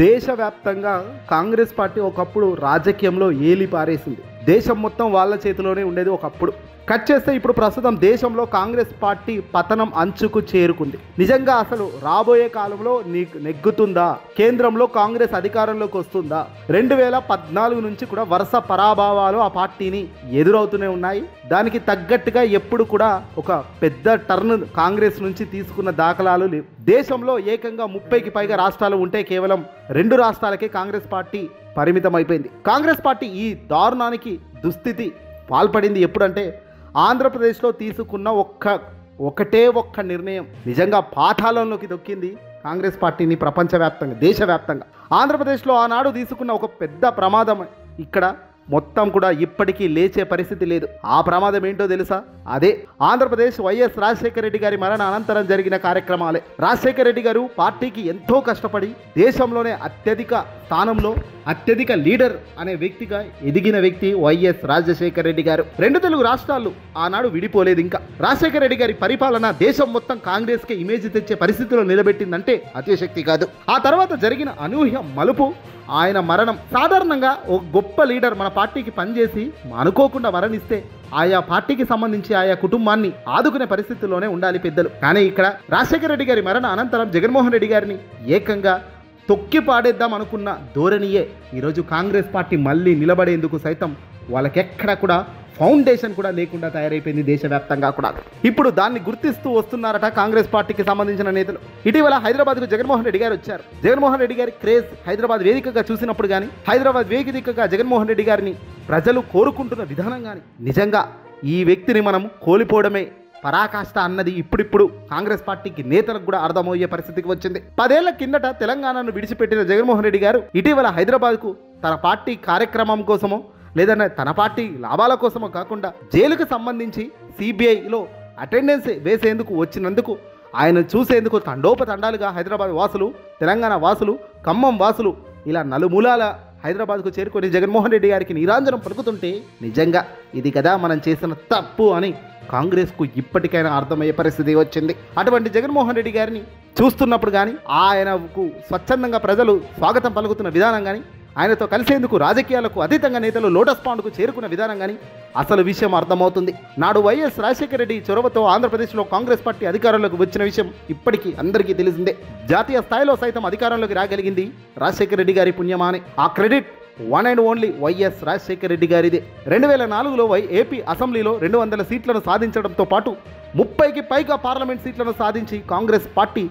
దేశవ్యాప్తంగా కాంగ్రెస్ పార్టీ ఒకప్పుడు రాజకీయంలో ఏలి పారేసింది. దేశం మొత్తం వాళ్ళ చేతిలోనే ఉండేది ఒకప్పుడు. కట్ చేస్తే ఇప్పుడు ప్రస్తుతం దేశంలో కాంగ్రెస్ పార్టీ పతనం అంచుకు చేరుకుంది. నిజంగా అసలు రాబోయే కాలంలో నెగ్గుతుందా? కేంద్రంలో కాంగ్రెస్ అధికారంలోకి వస్తుందా? 2014 నుంచి కూడా వరుస పరాభవాలు ఆ పార్టీని ఎదురవుతూనే ఉన్నాయి. దానికి తగ్గట్టుగా ఎప్పుడు కూడా ఒక పెద్ద టర్న్ కాంగ్రెస్ నుంచి తీసుకున్న దాఖలాలు లేవు. దేశంలో ఏకంగా 30కి పైగా రాష్ట్రాలు ఉంటే కేవలం 2 రాష్ట్రాలకే కాంగ్రెస్ పార్టీ పరిమితం అయిపోయింది. కాంగ్రెస్ పార్టీ ఈ దారుణానికి దుస్థితి పాల్పడింది ఎప్పుడంటే ఆంధ్రప్రదేశ్లో తీసుకున్న ఒకటే ఒక్క నిర్ణయం నిజంగా పాతాళంలోకి దొక్కింది కాంగ్రెస్ పార్టీని ప్రపంచవ్యాప్తంగా, దేశవ్యాప్తంగా. ఆంధ్రప్రదేశ్లో ఆనాడు తీసుకున్న ఒక పెద్ద ప్రమాదం ఇక్కడ మొత్తం కూడా ఇప్పటికీ లేచే పరిస్థితి లేదు. ఆ ప్రమాదం ఏంటో తెలుసా? అదే ఆంధ్రప్రదేశ్ వైఎస్ రాజశేఖర రెడ్డి గారి మరణ అనంతరం జరిగిన కార్యక్రమాలే. రాజశేఖర రెడ్డి గారు పార్టీకి ఎంతో కష్టపడి దేశంలోనే అత్యధిక స్థానంలో అత్యధిక లీడర్ అనే వ్యక్తిగా ఎదిగిన వ్యక్తి వైఎస్ రాజశేఖర రెడ్డి గారు. 2 తెలుగు రాష్ట్రాలు ఆనాడు విడిపోలేదు. ఇంకా రాజశేఖర రెడ్డి గారి పరిపాలన దేశం మొత్తం కాంగ్రెస్ కి ఇమేజ్ తెచ్చే పరిస్థితిలో నిలబెట్టిందంటే అతిశక్తి కాదు. ఆ తర్వాత జరిగిన అనూహ్య మలుపు ఆయన మరణం. సాధారణంగా ఒక గొప్ప లీడర్ మన పార్టీకి పనిచేసి అనుకోకుండా మరణిస్తే ఆయా పార్టీకి సంబంధించి ఆయా కుటుంబాన్ని ఆదుకునే పరిస్థితుల్లోనే ఉండాలి పెద్దలు. కానీ ఇక్కడ రాజశేఖర రెడ్డి గారి మరణ అనంతరం జగన్మోహన్ రెడ్డి గారిని ఏకంగా తొక్కి పాడేద్దాం అనుకున్న ధోరణియే ఈరోజు కాంగ్రెస్ పార్టీ మళ్ళీ నిలబడేందుకు సైతం వాళ్ళకెక్కడ కూడా ఫౌండేషన్ కూడా లేకుండా తయారైపోయింది దేశవ్యాప్తంగా కూడా. ఇప్పుడు దాన్ని గుర్తిస్తూ వస్తున్నారట కాంగ్రెస్ పార్టీకి సంబంధించిన నేతలు. ఇటీవల హైదరాబాద్కు జగన్మోహన్ రెడ్డి గారు వచ్చారు. జగన్మోహన్ రెడ్డి గారి క్రేజ్ హైదరాబాద్ వేదికగా చూసినప్పుడు కానీ, హైదరాబాద్ వేదికగా జగన్మోహన్ రెడ్డి గారిని ప్రజలు కోరుకుంటున్న విధానం కానీ, నిజంగా ఈ వ్యక్తిని మనం కోల్పోవడమే పరాకాష్ట అన్నది ఇప్పుడిప్పుడు కాంగ్రెస్ పార్టీకి నేతలకు కూడా అర్థమయ్యే పరిస్థితికి వచ్చింది. 10 ఏళ్ల కిందట తెలంగాణను విడిచిపెట్టిన జగన్మోహన్ రెడ్డి గారు ఇటీవల హైదరాబాద్కు తన పార్టీ కార్యక్రమం కోసమో లేదంటే తన పార్టీ లాభాల కోసమో కాకుండా జైలుకు సంబంధించి సిబిఐలో అటెండెన్స్ వేసేందుకు వచ్చినందుకు ఆయన చూసేందుకు తండోపతండాలుగా హైదరాబాద్ వాసులు, తెలంగాణ వాసులు, ఖమ్మం వాసులు ఇలా నలుమూలాల హైదరాబాద్కు చేరుకొని జగన్మోహన్ రెడ్డి గారికి నీరాంజనం పలుకుతుంటే నిజంగా ఇది కదా మనం చేసిన తప్పు అని కాంగ్రెస్కు ఇప్పటికైనా అర్థమయ్యే పరిస్థితి వచ్చింది. అటువంటి జగన్మోహన్ రెడ్డి గారిని చూస్తున్నప్పుడు కానీ, ఆయనకు స్వచ్ఛందంగా ప్రజలు స్వాగతం పలుకుతున్న విధానం కానీ, ఆయనతో కలిసేందుకు రాజకీయాలకు అతీతంగా నేతలు లోటస్ పాండ్కు చేరుకున్న విధానం కానీ అసలు విషయం అర్థమవుతుంది. నాడు వైఎస్ రాజశేఖర రెడ్డి చొరవతో ఆంధ్రప్రదేశ్లో కాంగ్రెస్ పార్టీ అధికారంలోకి వచ్చిన విషయం ఇప్పటికీ అందరికీ తెలిసిందే. జాతీయ స్థాయిలో సైతం అధికారంలోకి రాగలిగింది రాజశేఖర రెడ్డి గారి పుణ్యమానే. ఆ credit one and only YS Rajasekhara Reddy గారిదే. 2004లో ఏపీ అసెంబ్లీలో 200 సీట్లను సాధించడంతో పాటు 30కి పైగా పార్లమెంట్ సీట్లను సాధించి కాంగ్రెస్ పార్టీ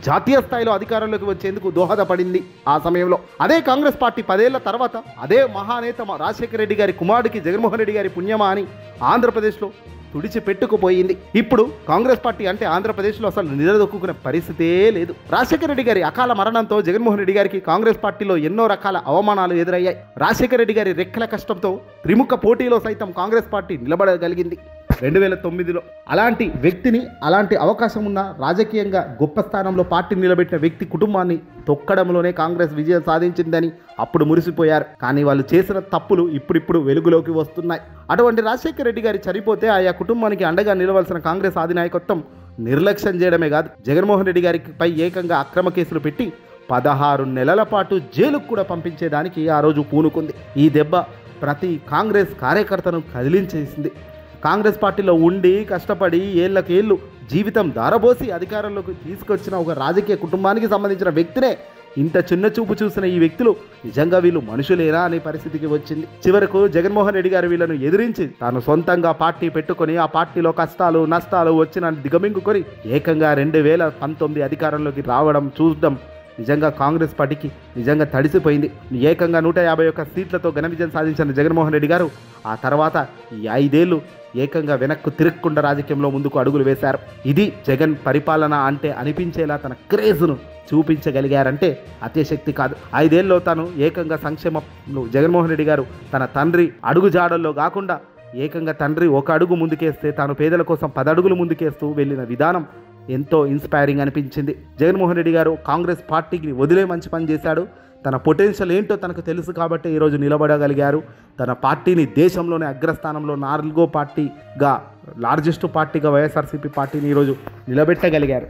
జాతీయ స్థాయిలో అధికారంలోకి వచ్చేందుకు దోహదపడింది. ఆ సమయంలో అదే కాంగ్రెస్ పార్టీ 10 ఏళ్ల తర్వాత అదే మహానేత రాజశేఖర రెడ్డి గారి కుమారుడికి జగన్మోహన్ రెడ్డి గారి పుణ్యమా అని ఆంధ్రప్రదేశ్లో తుడిచిపెట్టుకుపోయింది. ఇప్పుడు కాంగ్రెస్ పార్టీ అంటే ఆంధ్రప్రదేశ్లో అసలు నిలదొక్కునే పరిస్థితే లేదు. రాజశేఖర రెడ్డి గారి అకాల మరణంతో జగన్మోహన్ రెడ్డి గారికి కాంగ్రెస్ పార్టీలో ఎన్నో రకాల అవమానాలు ఎదురయ్యాయి. రాజశేఖర రెడ్డి గారి రెక్కల కష్టంతో త్రిముఖ పోటీలో సైతం కాంగ్రెస్ పార్టీ నిలబడగలిగింది 2009లో. అలాంటి వ్యక్తిని, అలాంటి అవకాశం ఉన్న రాజకీయంగా గొప్ప స్థానంలో పార్టీ నిలబెట్టిన వ్యక్తి కుటుంబాన్ని తొక్కడంలోనే కాంగ్రెస్ విజయం సాధించిందని అప్పుడు మురిసిపోయారు. కానీ వాళ్ళు చేసిన తప్పులు ఇప్పుడిప్పుడు వెలుగులోకి వస్తున్నాయి. అటువంటి రాజశేఖర రెడ్డి గారి చనిపోతే ఆయా కుటుంబానికి అండగా నిలవలసిన కాంగ్రెస్ అధినాయకత్వం నిర్లక్ష్యం చేయడమే కాదు, జగన్మోహన్ రెడ్డి గారిపై ఏకంగా అక్రమ కేసులు పెట్టి 16 నెలల పాటు జైలుకు కూడా పంపించేదానికి ఆ రోజు పూనుకుంది. ఈ దెబ్బ ప్రతి కాంగ్రెస్ కార్యకర్తను కదిలించేసింది. కాంగ్రెస్ పార్టీలో ఉండి కష్టపడి ఏళ్లకేళ్ళు జీవితం దారబోసి అధికారంలోకి తీసుకొచ్చిన ఒక రాజకీయ కుటుంబానికి సంబంధించిన వ్యక్తినే ఇంత చిన్న చూపు చూసిన ఈ వ్యక్తులు నిజంగా వీళ్ళు మనుషులేనా అనే పరిస్థితికి వచ్చింది. చివరకు జగన్మోహన్ రెడ్డి గారు వీళ్ళను ఎదిరించి తాను సొంతంగా పార్టీ పెట్టుకొని ఆ పార్టీలో కష్టాలు నష్టాలు వచ్చిన దిగమింగుకొని ఏకంగా 2019 అధికారంలోకి రావడం చూడడం నిజంగా కాంగ్రెస్ పార్టీకి నిజంగా తడిసిపోయింది. ఏకంగా 151 సీట్లతో ఘన విజయం సాధించిన జగన్మోహన్ రెడ్డి గారు ఆ తర్వాత ఈ 5 ఏళ్ళు ఏకంగా వెనక్కు తిరగకుండా రాజకీయంలో ముందుకు అడుగులు వేశారు. ఇది జగన్ పరిపాలన అంటే అనిపించేలా తన క్రేజ్ను చూపించగలిగారంటే అతిశక్తి కాదు. 5 ఏళ్ళలో తాను ఏకంగా సంక్షేమంలో జగన్మోహన్ రెడ్డి గారు తన తండ్రి అడుగుజాడల్లో కాకుండా ఏకంగా తండ్రి ఒక అడుగు ముందుకేస్తే తాను పేదల కోసం 10 అడుగులు ముందుకేస్తూ వెళ్ళిన విధానం ఎంతో ఇన్స్పైరింగ్ అనిపించింది. జగన్మోహన్ రెడ్డి గారు కాంగ్రెస్ పార్టీకి వదిలే మంచి పని చేశాడు. తన పొటెన్షియల్ ఏంటో తనకు తెలుసు కాబట్టి ఈరోజు నిలబడగలిగారు. తన పార్టీని దేశంలోనే అగ్రస్థానంలో 4వ పార్టీగా, లార్జెస్ట్ పార్టీగా వైఎస్ఆర్సీపీ పార్టీని ఈరోజు నిలబెట్టగలిగారు.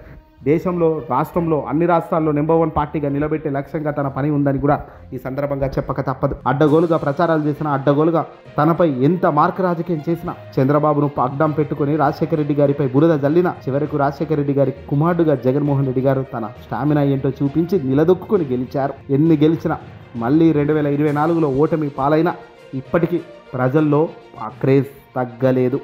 దేశంలో రాష్ట్రంలో అన్ని రాష్ట్రాల్లో నెంబర్ 1 పార్టీగా నిలబెట్టే లక్ష్యంగా తన పని ఉందని కూడా ఈ సందర్భంగా చెప్పక తప్పదు. అడ్డగోలుగా ప్రచారాలు చేసిన, అడ్డగోలుగా తనపై ఎంత మార్క్ రాజకీయం చేసినా, చంద్రబాబును అడ్డం పెట్టుకుని రాజశేఖర రెడ్డి గారిపై బురద జల్లిన, చివరకు రాజశేఖర రెడ్డి గారి కుమారుడుగా జగన్మోహన్ రెడ్డి గారు తన స్టామినా ఏంటో చూపించి నిలదొక్కుని గెలిచారు. ఎన్ని గెలిచినా మళ్ళీ 2024లో ఓటమి పాలైన ఇప్పటికీ ప్రజల్లో ఆ క్రేజ్ తగ్గలేదు,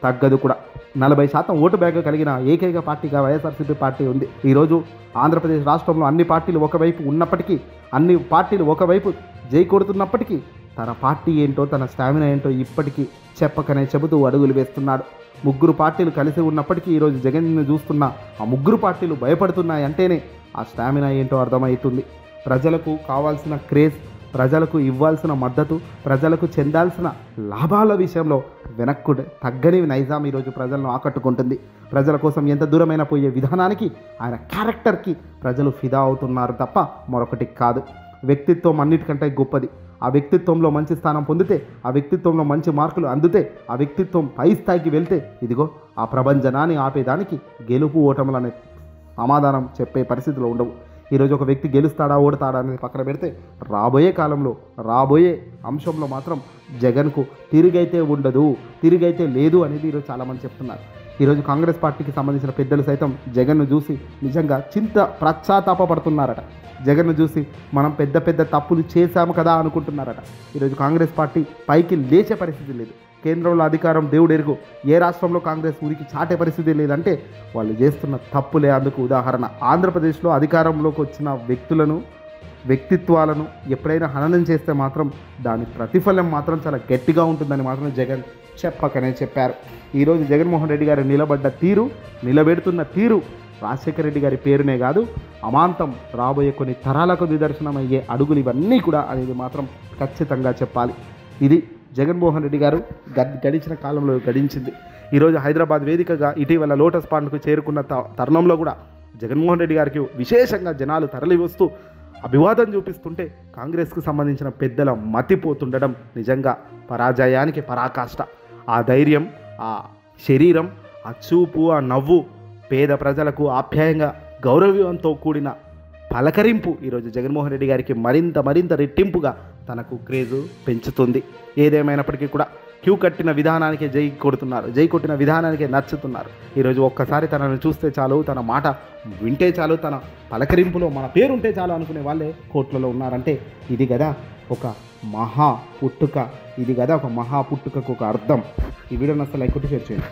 తగ్గదు కూడా. 40% ఓటు బ్యాంకు కలిగిన ఏకైక పార్టీగా వైఎస్ఆర్సీపీ పార్టీ ఉంది. ఈరోజు ఆంధ్రప్రదేశ్ రాష్ట్రంలో అన్ని పార్టీలు ఒకవైపు ఉన్నప్పటికీ, అన్ని పార్టీలు ఒకవైపు జై కొడుతున్నప్పటికీ తన పార్టీ ఏంటో, తన స్టామినా ఏంటో ఇప్పటికీ చెప్పకనే చెబుతూ అడుగులు వేస్తున్నాడు. 3 పార్టీలు కలిసి ఉన్నప్పటికీ ఈరోజు జగన్ను చూస్తున్న ఆ 3 పార్టీలు భయపడుతున్నాయి అంటేనే ఆ స్టామినా ఏంటో అర్థమవుతుంది. ప్రజలకు కావాల్సిన క్రేజ్, ప్రజలకు ఇవ్వాల్సిన మద్దతు, ప్రజలకు చెందాల్సిన లాభాల విషయంలో వెనక్కు తగ్గని నైజాం ఈరోజు ప్రజలను ఆకట్టుకుంటుంది. ప్రజల కోసం ఎంత దూరమైన పోయే విధానానికి, ఆయన క్యారెక్టర్కి ప్రజలు ఫిదా అవుతున్నారు తప్ప మరొకటి కాదు. వ్యక్తిత్వం అన్నిటికంటే గొప్పది. ఆ వ్యక్తిత్వంలో మంచి స్థానం పొందితే, ఆ వ్యక్తిత్వంలో మంచి మార్కులు అందితే, ఆ వ్యక్తిత్వం పై స్థాయికి వెళ్తే ఇదిగో ఆ ప్రభంజనాన్ని ఆపేదానికి గెలుపు ఓటములనే సమాధానం చెప్పే పరిస్థితిలో ఉండవు. ఈరోజు ఒక వ్యక్తి గెలుస్తాడా ఓడతాడా అనేది పక్కన పెడితే రాబోయే కాలంలో, రాబోయే అంశంలో మాత్రం జగన్కు తిరిగైతే ఉండదు, తిరిగైతే లేదు అనేది ఈరోజు చాలామంది చెప్తున్నారు. ఈరోజు కాంగ్రెస్ పార్టీకి సంబంధించిన పెద్దలు సైతం జగన్ను చూసి నిజంగా పశ్చాత్తాపడుతున్నారట. జగన్ను చూసి మనం పెద్ద పెద్ద తప్పులు చేశాము కదా అనుకుంటున్నారట. ఈరోజు కాంగ్రెస్ పార్టీ పైకి లేచే పరిస్థితి లేదు. కేంద్రంలో అధికారం దేవుడు ఎరుగు. ఏ రాష్ట్రంలో కాంగ్రెస్ ఊరికి చాటే పరిస్థితి లేదంటే వాళ్ళు చేస్తున్న తప్పులే అందుకు ఉదాహరణ. ఆంధ్రప్రదేశ్లో అధికారంలోకి వచ్చిన వ్యక్తిత్వాలను ఎప్పుడైనా హననం చేస్తే మాత్రం దాని ప్రతిఫలం మాత్రం చాలా గట్టిగా ఉంటుందని మాత్రం జగన్ చెప్పకనే చెప్పారు. ఈరోజు జగన్మోహన్ రెడ్డి గారు నిలబెడుతున్న తీరు రాజశేఖర రెడ్డి గారి పేరునే కాదు, అమాంతం రాబోయే కొన్ని తరాలకు నిదర్శనమయ్యే అడుగులు ఇవన్నీ కూడా అనేది మాత్రం ఖచ్చితంగా చెప్పాలి. ఇది జగన్మోహన్ రెడ్డి గారు గడిచిన కాలంలో గడించింది. ఈరోజు హైదరాబాద్ వేదికగా ఇటీవల లోటస్ పాండ్కు చేరుకున్న తరుణంలో కూడా జగన్మోహన్ రెడ్డి గారికి విశేషంగా జనాలు తరలి వస్తూ అభివాదం చూపిస్తుంటే కాంగ్రెస్కు సంబంధించిన పెద్దల మతిపోతుండడం నిజంగా పరాజయానికి పరాకాష్ట. ఆ ధైర్యం, ఆ శరీరం, ఆ చూపు, ఆ నవ్వు, పేద ప్రజలకు ఆప్యాయంగా గౌరవంతో కూడిన పలకరింపు ఈరోజు జగన్మోహన్ రెడ్డి గారికి మరింత రెట్టింపుగా తనకు క్రేజు పెంచుతుంది. ఏదేమైనప్పటికీ కూడా క్యూ కట్టిన విధానానికే జై కొట్టిన విధానానికే నచ్చుతున్నారు. ఈరోజు ఒక్కసారి తనను చూస్తే చాలు, తన మాట వింటే చాలు, తన పలకరింపులో మన పేరుంటే చాలు అనుకునే వాళ్ళే కోట్లలో ఉన్నారంటే ఇది కదా ఒక మహా పుట్టుక, ఇది కదా ఒక మహా పుట్టుకకు ఒక అర్థం. ఈ వీడియోని అసలు లైక్ కొట్టి షేర్ చేయండి.